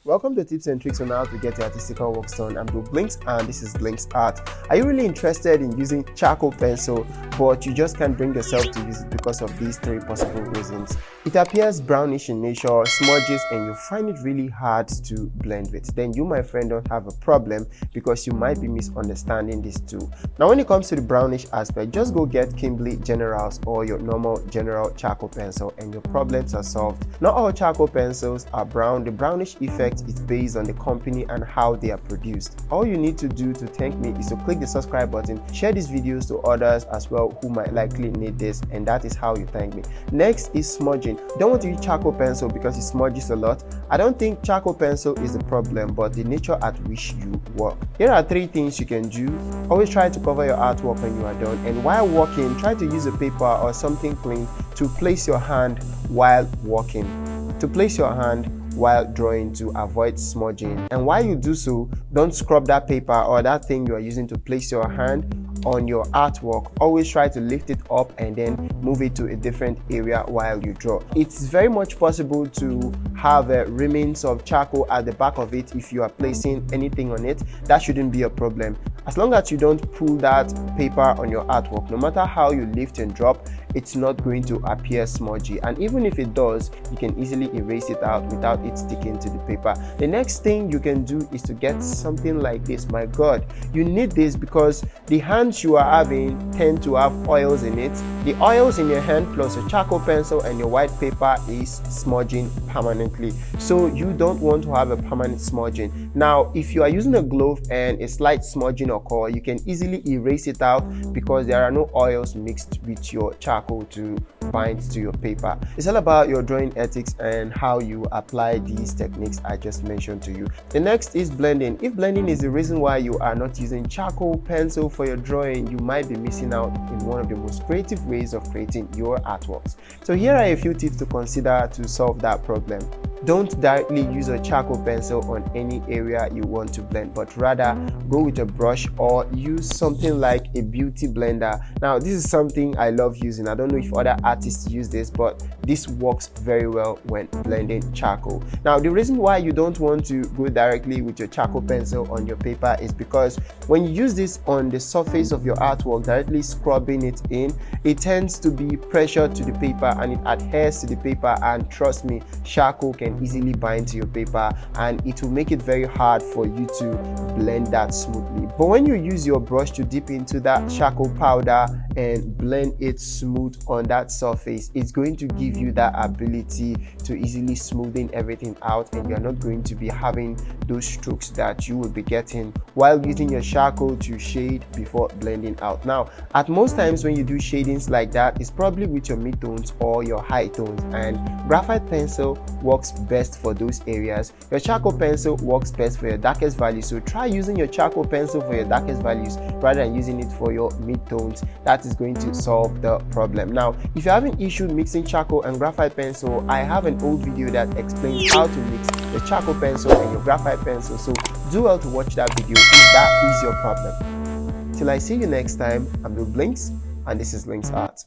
Welcome to Tips and Tricks on how to get your artistical works done. I'm Blinks and this is Blinks Art. Are you really interested in using charcoal pencil but you just can't bring yourself to use it because of these three possible reasons? It appears brownish in nature, smudges, and you find it really hard to blend with. Then you, my friend, don't have a problem because you might be misunderstanding this too. Now when it comes to the brownish aspect, just go get Kimberly Generals or your normal general charcoal pencil and your problems are solved. Not all charcoal pencils are brown. The brownish effect is based on the company and how they are produced. All you need to do to thank me is to click the subscribe button, share these videos to others as well who might likely need this, and that is how you thank me. Next is smudging. Don't want to use charcoal pencil because it smudges a lot. I don't think charcoal pencil is the problem, but the nature at which you work. Here are three things you can do. Always try to cover your artwork when you are done, and while working, try to use a paper or something clean to place your hand while working. To place your hand while drawing to avoid smudging, and while you do so, don't scrub that paper or that thing you are using to place your hand on your artwork. Always try to lift it up and then move it to a different area while you draw. It's very much possible to have remains of charcoal at the back of it if you are placing anything on it. That shouldn't be a problem as long as you don't pull that paper on your artwork. No matter how you lift and drop, it's not going to appear smudgy, and even if it does, you can easily erase it out without it sticking to the paper. The next thing you can do is to get something like this. My god, you need this because the hands you are having tend to have oils in it. The oils in your hand plus a charcoal pencil and your white paper is smudging permanently, so you don't want to have a permanent smudging. Now if you are using a glove and a slight smudging occur, you can easily erase it out because there are no oils mixed with your charcoal to bind to your paper. It's all about your drawing ethics and how you apply these techniques I just mentioned to you. The next is blending. If blending is the reason why you are not using charcoal pencil for your drawing, you might be missing out in one of the most creative ways of creating your artworks. So here are a few tips to consider to solve that problem. Don't directly use a charcoal pencil on any area you want to blend, but rather go with a brush or use something like a beauty blender. Now this is something I love using. I don't know if other artists use this, but this works very well when blending charcoal. Now the reason why you don't want to go directly with your charcoal pencil on your paper is because when you use this on the surface of your artwork, directly scrubbing it in, it tends to be pressure to the paper and it adheres to the paper, and trust me, charcoal can easily bind to your paper and it will make it very hard for you to blend that smoothly. But when you use your brush to dip into that charcoal powder and blend it smooth on that surface, it's going to give you that ability to easily smoothen everything out, and you're not going to be having those strokes that you will be getting while using your charcoal to shade before blending out. Now at most times when you do shadings like that, it's probably with your mid-tones or your high tones, and graphite pencil works best for those areas. Your charcoal pencil works best for your darkest values, so try using your charcoal pencil for your darkest values rather than using it for your mid-tones. That is going to solve the problem. Now if you're having issue mixing charcoal and graphite pencil, I have an old video that explains how to mix the charcoal pencil and your graphite pencil, so do well to watch that video if that is your problem. Till I see you next time, I'm Blinks and this is Blinks Art.